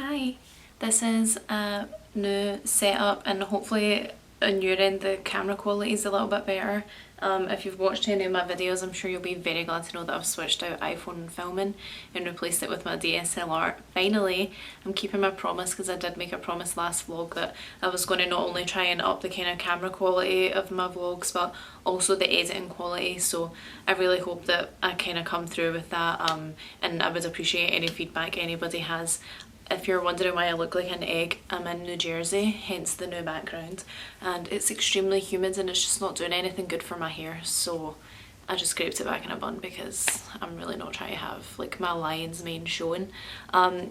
Hi, this is a new setup and hopefully on your end the camera quality is a little bit better. If you've watched any of my videos, I'm sure you'll be very glad to know that I've switched out iPhone filming and replaced it with my DSLR. Finally, I'm keeping my promise because I did make a promise last vlog that I was going to not only try and up the kind of camera quality of my vlogs but also the editing quality, so I really hope that I kind of come through with that, and I would appreciate any feedback anybody has. If you're wondering why I look like an egg, I'm in New Jersey, hence the new background, and it's extremely humid and it's just not doing anything good for my hair, so I just scraped it back in a bun because I'm really not trying to have like my lion's mane showing.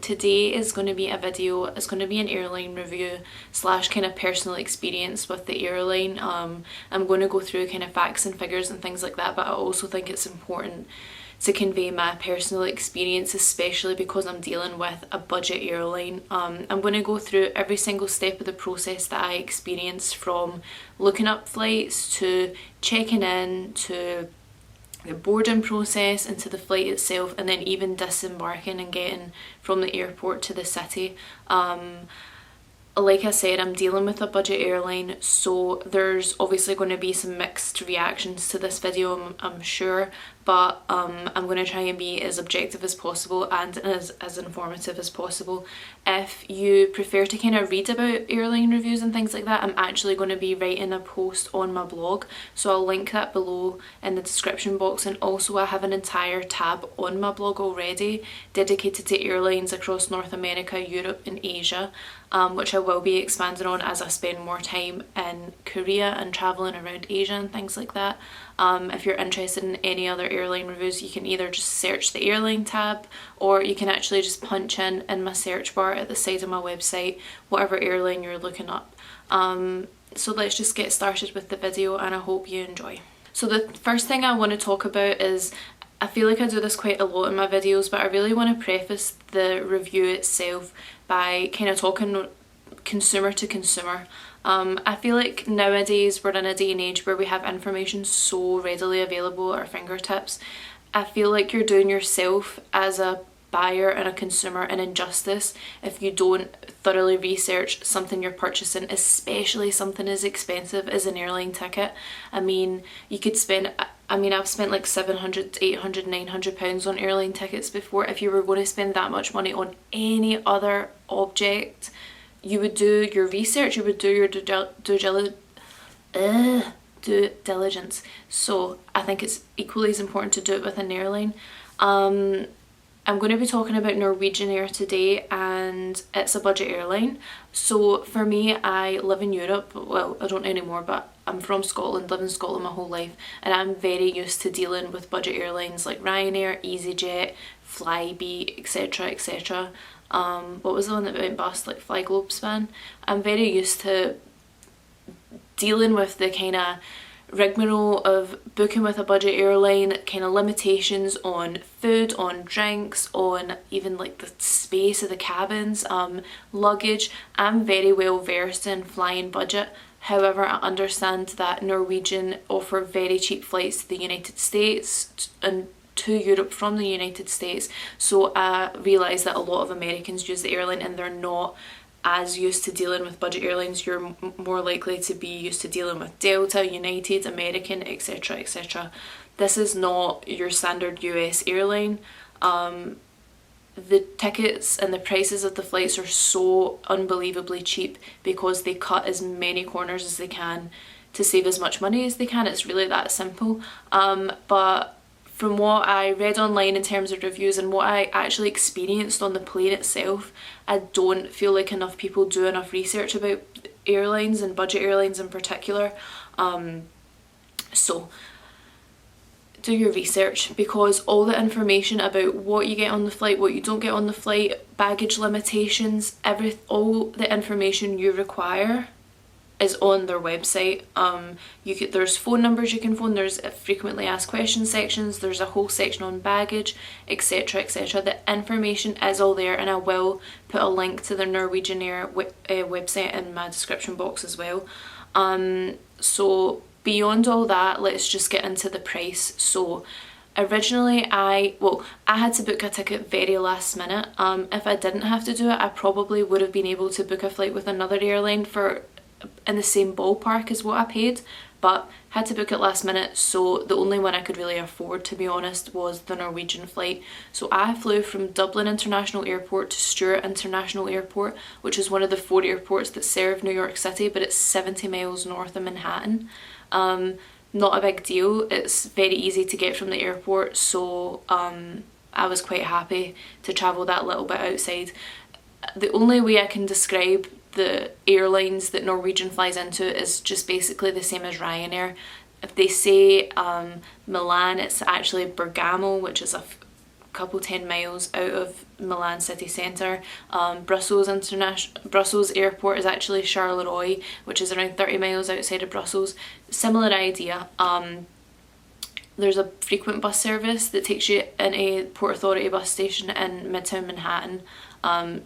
Today is going to be a video, it's going to be an airline review slash kind of personal experience with the airline. I'm going to go through kind of facts and figures and things like that, but I also think it's important to convey my personal experience, especially because I'm dealing with a budget airline. I'm going to go through every single step of the process that I experienced, from looking up flights to checking in to the boarding process and to the flight itself, and then even disembarking and getting from the airport to the city. Like I said, I'm dealing with a budget airline, so there's obviously going to be some mixed reactions to this video, I'm sure, but I'm going to try and be as objective as possible and as informative as possible. If you prefer to kind of read about airline reviews and things like that, I'm actually going to be writing a post on my blog, so I'll link that below in the description box, and also I have an entire tab on my blog already dedicated to airlines across North America, Europe and Asia, which I will be expanding on as I spend more time in Korea and travelling around Asia and things like that. If you're interested in any other airline reviews, you can either just search the airline tab, or you can actually just punch in my search bar at the side of my website whatever airline you're looking up. So let's just get started with the video, and I hope you enjoy. So the first thing I want to talk about is, I feel like I do this quite a lot in my videos, but I really want to preface the review itself by kind of talking consumer to consumer. I feel like nowadays we're in a day and age where we have information so readily available at our fingertips. I feel like you're doing yourself as a buyer and a consumer an injustice if you don't thoroughly research something you're purchasing, especially something as expensive as an airline ticket. I mean, you could spend, I've spent like 700, 800, 900 pounds on airline tickets before. If you were going to spend that much money on any other object, you would do your research, you would do your due diligence. So I think it's equally as important to do it with an airline. I'm going to be talking about Norwegian Air today, and it's a budget airline. So for me, I live in Europe. Well, I don't anymore, but I'm from Scotland, lived in Scotland my whole life, and I'm very used to dealing with budget airlines like Ryanair, EasyJet, Flybe, etc, etc. What was the one that went bust, like Flyglobespan? I'm very used to dealing with the kind of rigmarole of booking with a budget airline, kind of limitations on food, on drinks, on even like the space of the cabins, luggage. I'm very well versed in flying budget. However, I understand that Norwegian offer very cheap flights to the United States and to Europe from the United States, so I realise that a lot of Americans use the airline and they're not as used to dealing with budget airlines. You're more likely to be used to dealing with Delta, United, American, etc, etc. This is not your standard US airline. The tickets and the prices of the flights are so unbelievably cheap because they cut as many corners as they can to save as much money as they can. It's really that simple. But from what I read online in terms of reviews and what I actually experienced on the plane itself, I don't feel like enough people do enough research about airlines and budget airlines in particular. So do your research, because all the information about what you get on the flight, what you don't get on the flight, baggage limitations, all the information you require is on their website. There's phone numbers you can phone, there's frequently asked questions sections, there's a whole section on baggage, etc, etc. The information is all there, and I will put a link to the Norwegian Air website in my description box as well. So beyond all that, let's just get into the price. So Originally I had to book a ticket very last minute. If I didn't have to do it, I probably would have been able to book a flight with another airline for in the same ballpark as what I paid, but had to book it last minute, so the only one I could really afford, to be honest, was the Norwegian flight. So I flew from Dublin International Airport to Stewart International Airport, which is one of the 4 airports that serve New York City, but it's 70 miles north of Manhattan. Not a big deal, it's very easy to get from the airport, so I was quite happy to travel that little bit outside. The only way I can describe the airlines that Norwegian flies into is just basically the same as Ryanair. If they say Milan, it's actually Bergamo, which is a couple 10 miles out of Milan city centre. Brussels airport is actually Charleroi, which is around 30 miles outside of Brussels. Similar idea. There's a frequent bus service that takes you in a Port Authority bus station in Midtown Manhattan.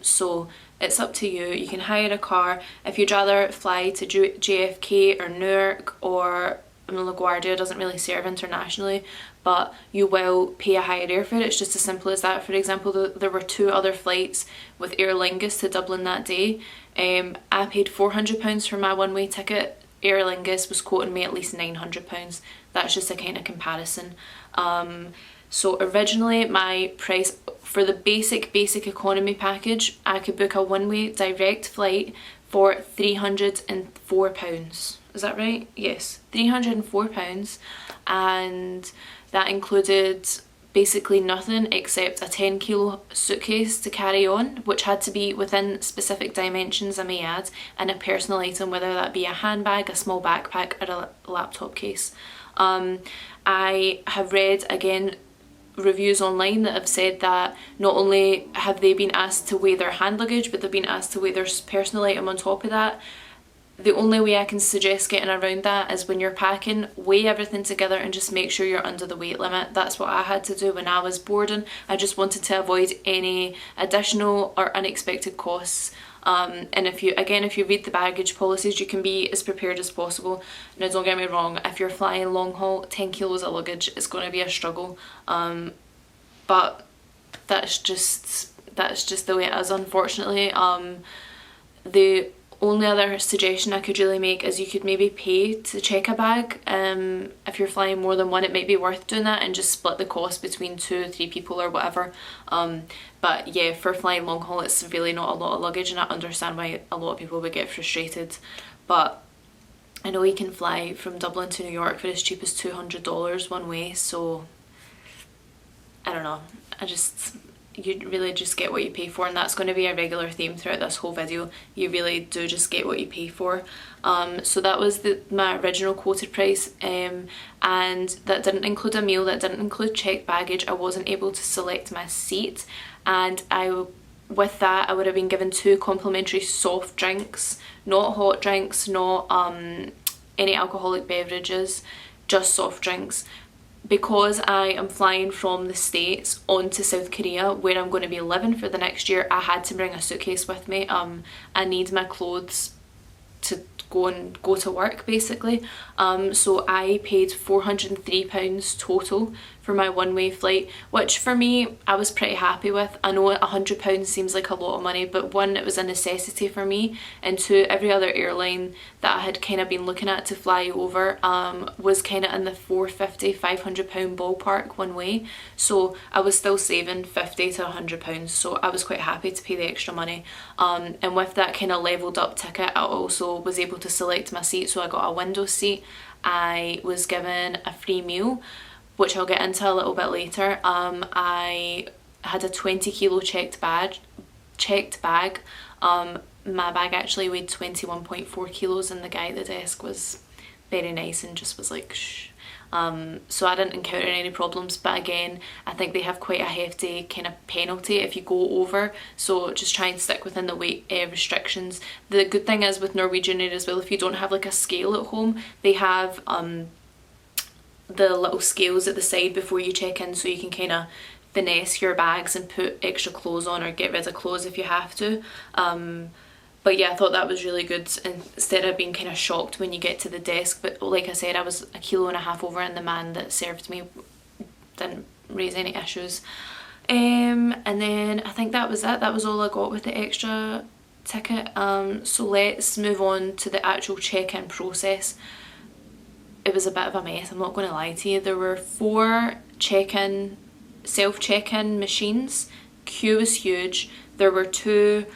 So it's up to you. You can hire a car. If you'd rather fly to JFK or Newark, or LaGuardia doesn't really serve internationally, but you will pay a higher airfare. It's just as simple as that. For example, there were 2 other flights with Aer Lingus to Dublin that day. I paid £400 for my one-way ticket. Aer Lingus was quoting me at least £900. That's just a kind of comparison. So originally my price for the basic economy package, I could book a one-way direct flight for £304. Is that right? Yes, £304, and that included basically nothing except a 10 kilo suitcase to carry on, which had to be within specific dimensions, I may add, and a personal item, whether that be a handbag, a small backpack, or a laptop case. I have read, again, reviews online that have said that not only have they been asked to weigh their hand luggage, but they've been asked to weigh their personal item on top of that. The only way I can suggest getting around that is when you're packing, weigh everything together and just make sure you're under the weight limit. That's what I had to do when I was boarding. I just wanted to avoid any additional or unexpected costs. And if you read the baggage policies, you can be as prepared as possible. Now, don't get me wrong, if you're flying long haul, 10 kilos of luggage is going to be a struggle. But that's just the way it is, unfortunately. The only other suggestion I could really make is you could maybe pay to check a bag. If you're flying more than one, it might be worth doing that and just split the cost between 2 or 3 people or whatever. But yeah, for flying long haul, it's really not a lot of luggage, and I understand why a lot of people would get frustrated. But I know you can fly from Dublin to New York for as cheap as $200 one way, so I don't know. You really just get what you pay for, and that's going to be a regular theme throughout this whole video. You really do just get what you pay for. So that was my original quoted price, and that didn't include a meal, that didn't include checked baggage. I wasn't able to select my seat, and with that I would have been given 2 complimentary soft drinks, not hot drinks, not any alcoholic beverages, just soft drinks. Because I am flying from the States on to South Korea, where I'm going to be living for the next year, I had to bring a suitcase with me. I need my clothes to go to work, basically. So I paid £403 total for my one-way flight, which for me I was pretty happy with. I know £100 seems like a lot of money, but one, it was a necessity for me, and 2, every other airline that I had kind of been looking at to fly over was kind of in the £450–500 ballpark one way, so I was still saving £50 to £100, so I was quite happy to pay the extra money. And with that kind of leveled up ticket, I also was able to select my seat, so I got a window seat. I was given a free meal, which I'll get into a little bit later. I had a 20 kilo checked bag. My bag actually weighed 21.4 kilos, and the guy at the desk was very nice and just was like, shh. So I didn't encounter any problems, but again, I think they have quite a hefty kind of penalty if you go over, so just try and stick within the weight restrictions. The good thing is with Norwegian Air as well, if you don't have like a scale at home, they have the little scales at the side before you check in, so you can kind of finesse your bags and put extra clothes on or get rid of clothes if you have to. But yeah, I thought that was really good, instead of being kind of shocked when you get to the desk. But like I said, I was 1.5 kilos over, and the man that served me didn't raise any issues. And then I think that was it. That was all I got with the extra ticket. So let's move on to the actual check-in process. It was a bit of a mess, I'm not going to lie to you. There were 4 self check-in machines. Queue was huge. There were 2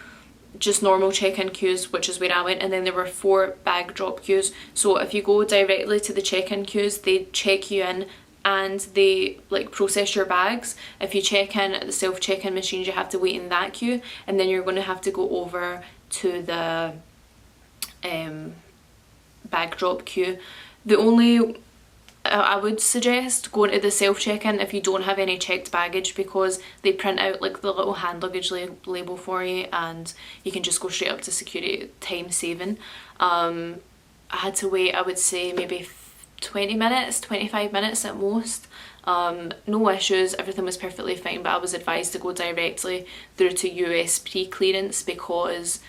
just normal check-in queues, which is where I went, and then there were 4 bag drop queues. So if you go directly to the check-in queues, they check you in and they like process your bags. If you check in at the self check-in machines, you have to wait in that queue, and then you're going to have to go over to the bag drop queue. The only I would suggest going to the self check-in if you don't have any checked baggage, because they print out like the little hand luggage label for you and you can just go straight up to security, time saving. I had to wait, I would say maybe 20 minutes, 25 minutes at most. No issues, everything was perfectly fine, but I was advised to go directly through to US pre-clearance because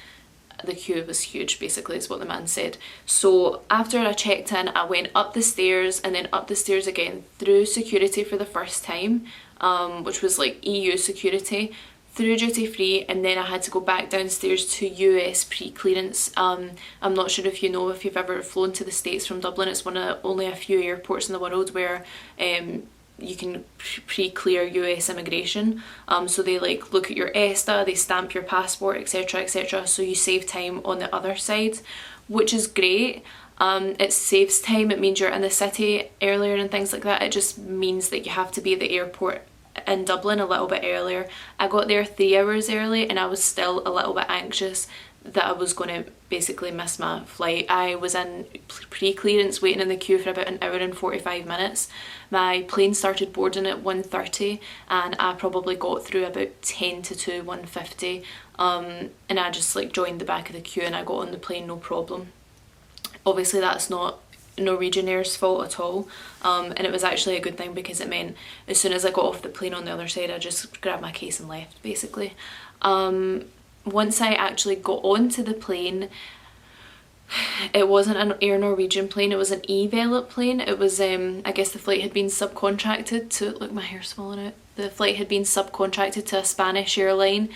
the queue was huge, basically is what the man said. So after I checked in, I went up the stairs and then up the stairs again through security for the first time, which was like EU security, through duty free, and then I had to go back downstairs to US pre-clearance. I'm not sure if you know, if you've ever flown to the States from Dublin, it's one of only a few airports in the world where you can pre-clear US immigration. So they like look at your ESTA, they stamp your passport, etc, etc, so you save time on the other side, which is great. It saves time, it means you're in the city earlier and things like that. It just means that you have to be at the airport in Dublin a little bit earlier. I got there 3 hours early and I was still a little bit anxious that I was going to basically miss my flight. I was in pre-clearance waiting in the queue for about an hour and 45 minutes. My plane started boarding at 1:30 and I probably got through about 10 to 2, 1:50, and I just like joined the back of the queue and I got on the plane no problem. Obviously that's not Norwegian Air's fault at all, and it was actually a good thing because it meant as soon as I got off the plane on the other side I just grabbed my case and left basically. Once I actually got onto the plane, it wasn't an Air Norwegian plane, it was an eVelop plane. It was I guess the flight had been subcontracted to, look my hair's falling out, the flight had been subcontracted to a Spanish airline.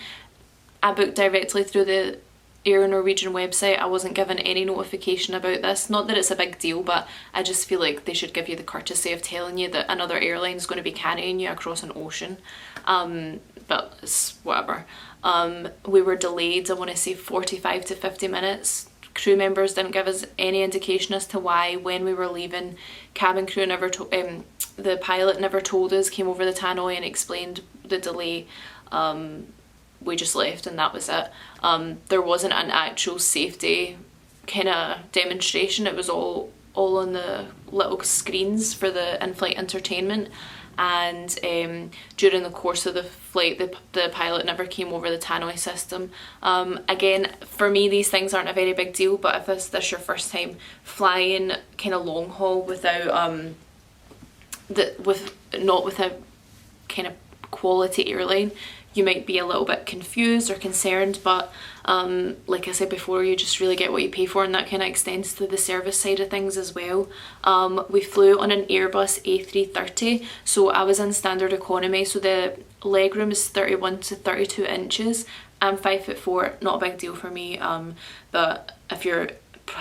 I booked directly through the Air Norwegian website. I wasn't given any notification about this. Not that it's a big deal, but I just feel like they should give you the courtesy of telling you that another airline is going to be carrying you across an ocean. But it's whatever. We were delayed, I want to say 45 to 50 minutes. Crew members didn't give us any indication as to why. When we were leaving, cabin crew never the pilot never told us, came over the tannoy and explained the delay. We just left and that was it. There wasn't an actual safety kind of demonstration. It was all on the little screens for the in-flight entertainment, and during the course of the flight the pilot never came over the tannoy system. Again, for me these things aren't a very big deal, but if this is your first time flying kind of long haul without not with a kind of quality airline, you might be a little bit confused or concerned, but like I said before, you just really get what you pay for, and that kind of extends to the service side of things as well. We flew on an Airbus A330, so I was in standard economy, so the legroom is 31 to 32 inches. I'm 5'4", not a big deal for me, but if you're,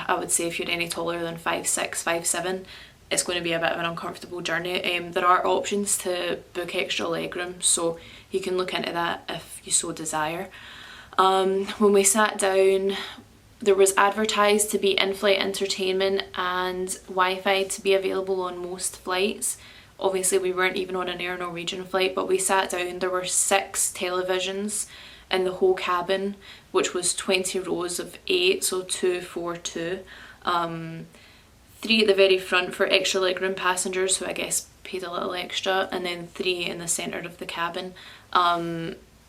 I would say if you're any taller than 5'6", 5'7", it's going to be a bit of an uncomfortable journey. There are options to book extra legroom, so you can look into that if you so desire. When we sat down, there was advertised to be in-flight entertainment and Wi-Fi to be available on most flights. Obviously we weren't even on an Air Norwegian flight, but we sat down, there were 6 televisions in the whole cabin, which was 20 rows of 8, so 2, 4, 2. 3 at the very front for extra legroom passengers, who I guess paid a little extra, and then 3 in the centre of the cabin.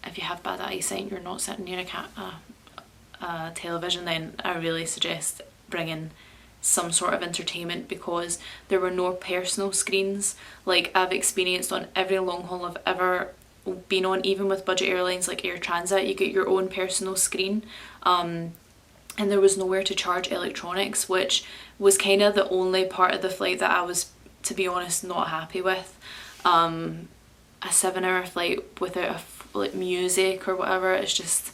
If you have bad eyesight and you're not sitting near a television, then I really suggest bringing some sort of entertainment, because there were no personal screens like I've experienced on every long haul I've ever been on. Even with budget airlines like Air Transat, you get your own personal screen, and there was nowhere to charge electronics, which was kind of the only part of the flight that I was, to be honest, not happy with. a 7-hour flight without like music or whatever. It's just,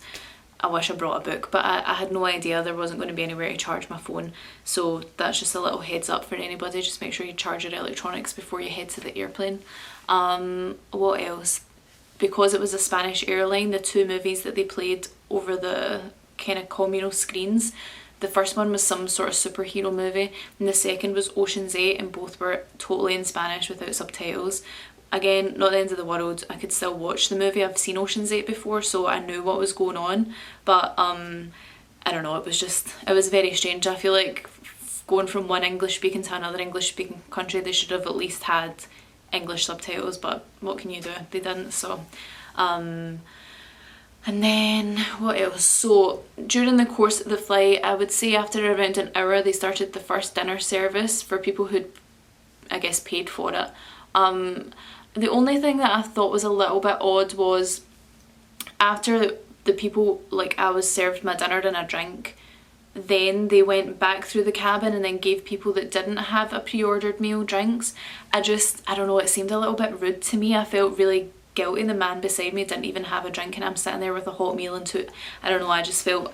I wish I brought a book, but I had no idea there wasn't going to be anywhere to charge my phone. So that's just a little heads up for anybody. Just make sure you charge your electronics before you head to the airplane. What else? Because it was a Spanish airline, the 2 movies that they played over the kind of communal screens, the first one was some sort of superhero movie and the second was Ocean's 8, and both were totally in Spanish without subtitles. Again, not the end of the world, I could still watch the movie. I've seen Ocean's 8 before, so I knew what was going on, but I don't know, it was very strange. I feel like going from one English speaking to another English speaking country, they should have at least had English subtitles, but what can you do? They didn't. So and then what else? So during the course of the flight, I would say after around an hour they started the first dinner service for people who'd, I guess, paid for it. The only thing that I thought was a little bit odd was after the people, like, I was served my dinner and a drink, then they went back through the cabin and then gave people that didn't have a pre-ordered meal drinks. I don't know, it seemed a little bit rude to me. I felt really guilty. The man beside me didn't even have a drink and I'm sitting there with a hot meal and I don't know, I just felt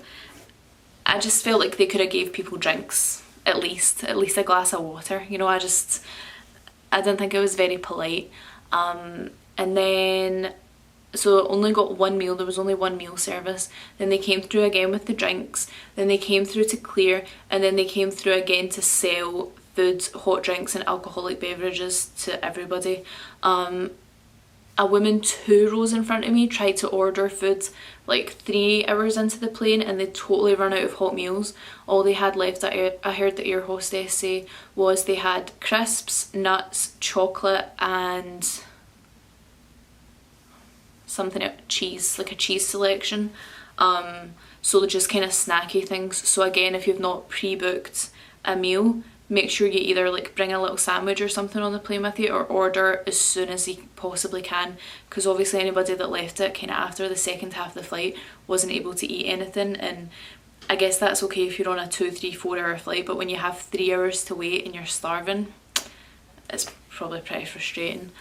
like they could have gave people drinks, at least a glass of water, you know. I didn't think it was very polite. And then so only got one meal, there was only one meal service, then they came through again with the drinks, then they came through to clear, and then they came through again to sell food, hot drinks and alcoholic beverages to everybody. A woman 2 rows in front of me tried to order food like 3 hours into the plane and they totally run out of hot meals. All they had left, I heard the air hostess say, was they had crisps, nuts, chocolate and something else, cheese, like a cheese selection. So they're just kind of snacky things. So again, if you've not pre-booked a meal, make sure you either like bring a little sandwich or something on the plane with you or order as soon as you possibly can, because obviously anybody that left it kind of after the second half of the flight wasn't able to eat anything. And I guess that's okay if you're on a 2, 3, 4 hour flight, but when you have 3 hours to wait and you're starving, it's probably pretty frustrating.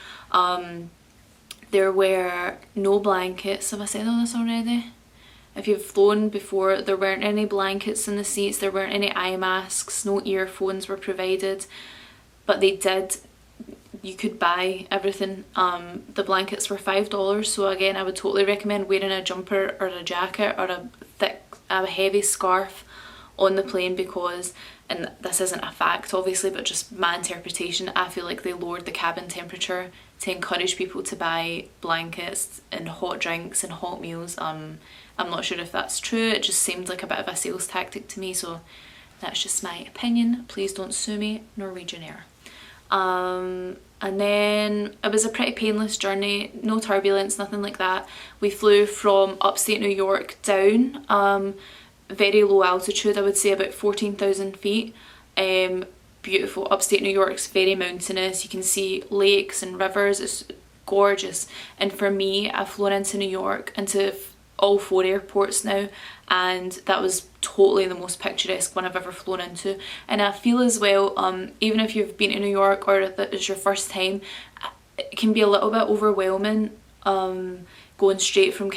There were no blankets. Have I said all this already? If you've flown before, there weren't any blankets in the seats, there weren't any eye masks, no earphones were provided, but you could buy everything. The blankets were $5, so again I would totally recommend wearing a jumper or a jacket or a heavy scarf on the plane, because, and this isn't a fact obviously, but just my interpretation, I feel like they lowered the cabin temperature to encourage people to buy blankets and hot drinks and hot meals. I'm not sure if that's true, it just seemed like a bit of a sales tactic to me, so that's just my opinion. Please don't sue me, Norwegian Air. And then it was a pretty painless journey, no turbulence, nothing like that. We flew from upstate New York down, very low altitude, I would say about 14,000 feet. Beautiful. Upstate New York's very mountainous, you can see lakes and rivers, it's gorgeous. And for me, I've flown into New York, into all 4 airports now, and that was totally the most picturesque one I've ever flown into. And I feel as well, even if you've been to New York or that it's your first time, it can be a little bit overwhelming, going straight from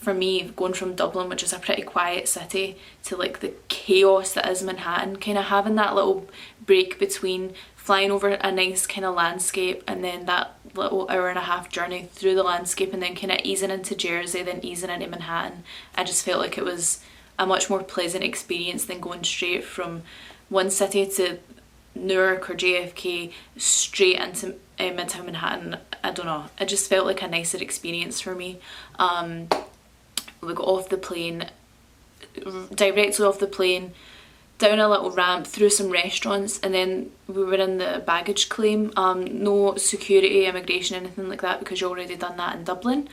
for me, going from Dublin, which is a pretty quiet city, to like the chaos that is Manhattan, kind of having that little break between flying over a nice kind of landscape and then that little hour-and-a-half journey through the landscape and then kind of easing into Jersey, then easing into Manhattan. I just felt like it was a much more pleasant experience than going straight from one city to Newark or JFK straight into Midtown Manhattan. I don't know, it just felt like a nicer experience for me. We got off the plane, directly off the plane, down a little ramp, through some restaurants, and then we were in the baggage claim. No security, immigration, anything like that, because you already done that in Dublin.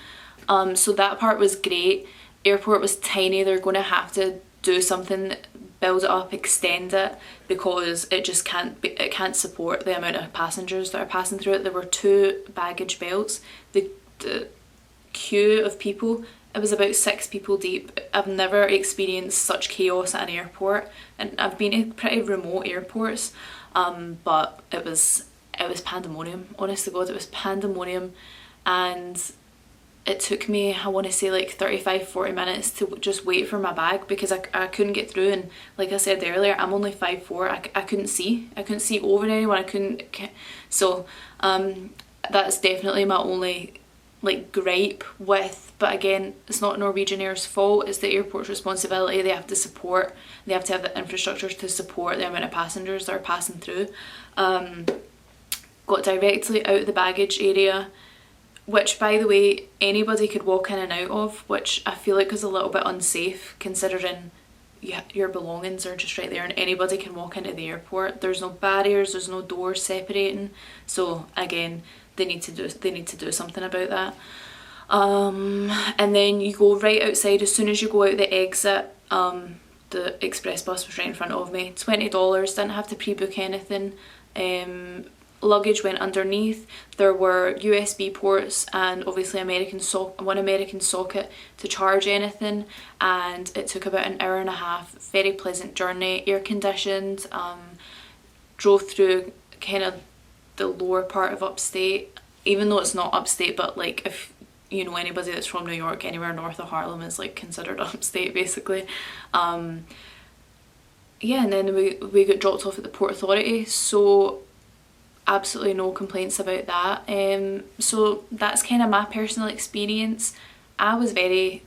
So that part was great. Airport was tiny, they're going to have to do something, build it up, extend it, because it just can't support the amount of passengers that are passing through it. There were 2 baggage belts. The queue of people, it was about 6 people deep. I've never experienced such chaos at an airport, and I've been to pretty remote airports, but it was it was pandemonium. Honest to God, it was pandemonium, and it took me, I want to say like 35-40 minutes to just wait for my bag because I couldn't get through. And like I said earlier, I'm only 5'4". I couldn't see over anyone. I couldn't, so that's definitely my only like gripe with, but again, it's not Norwegian Air's fault, it's the airport's responsibility. They have to have the infrastructure to support the amount of passengers that are passing through. Got directly out of the baggage area, which by the way anybody could walk in and out of, which I feel like is a little bit unsafe considering your belongings are just right there and anybody can walk into the airport. There's no barriers, there's no doors separating, so again, they need to do something about that. And then you go right outside. As soon as you go out the exit, the express bus was right in front of me. $20, didn't have to pre-book anything. Luggage went underneath. There were USB ports and obviously one American socket to charge anything, and it took about an hour and a half. Very pleasant journey, air conditioned. Drove through kind of the lower part of upstate, even though it's not upstate, but like if you know anybody that's from New York, anywhere north of Harlem is like considered upstate basically. Yeah, and then we got dropped off at the Port Authority, so absolutely no complaints about that. So that's kind of my personal experience. I was very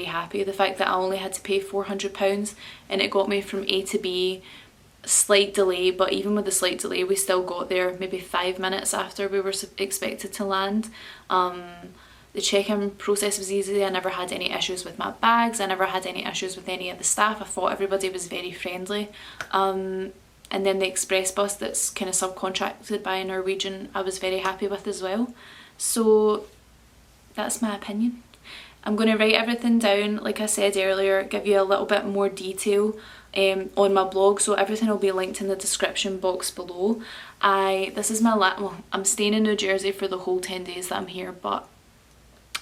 happy. The fact that I only had to pay £400 and it got me from A to B. Slight delay, but even with the slight delay we still got there maybe 5 minutes after we were expected to land. The check-in process was easy. I never had any issues with my bags, I never had any issues with any of the staff. I thought everybody was very friendly. And then the express bus that's kind of subcontracted by Norwegian, I was very happy with as well. So that's my opinion. I'm going to write everything down, like I said earlier, give you a little bit more detail on my blog, so everything will be linked in the description box below. This is my I'm staying in New Jersey for the whole 10 days that I'm here, but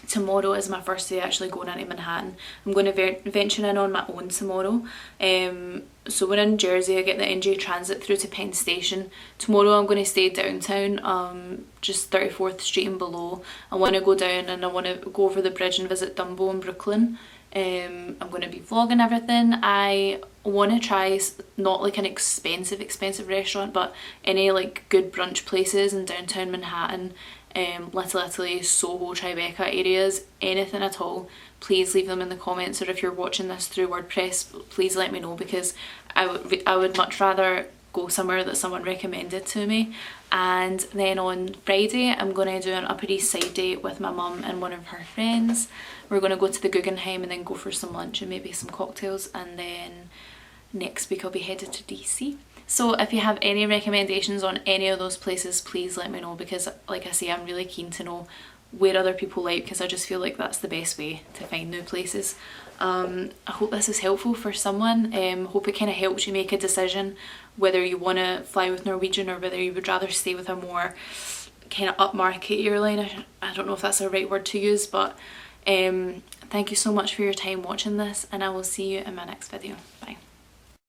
tomorrow is my first day actually going into Manhattan. I'm going to venture in on my own tomorrow. So we're in Jersey, I get the NJ Transit through to Penn Station. Tomorrow I'm going to stay downtown, just 34th Street and below. I want to go down and I want to go over the bridge and visit Dumbo in Brooklyn. I'm going to be vlogging everything. I want to try not like an expensive restaurant, but any like good brunch places in downtown Manhattan, Little Italy, Soho, Tribeca areas, anything at all. Please leave them in the comments, or if you're watching this through WordPress, please let me know, because I would much rather go somewhere that someone recommended to me. And then on Friday I'm going to do an Upper East Side date with my mum and one of her friends. We're going to go to the Guggenheim and then go for some lunch and maybe some cocktails, and then next week I'll be headed to DC. So if you have any recommendations on any of those places, please let me know, because like I say, I'm really keen to know where other people like, because I just feel like that's the best way to find new places. I hope this is helpful for someone. Hope it kind of helps you make a decision whether you want to fly with Norwegian or whether you would rather stay with a more kind of upmarket airline. I don't know if that's the right word to use, but thank you so much for your time watching this, and I will see you in my next video. Bye.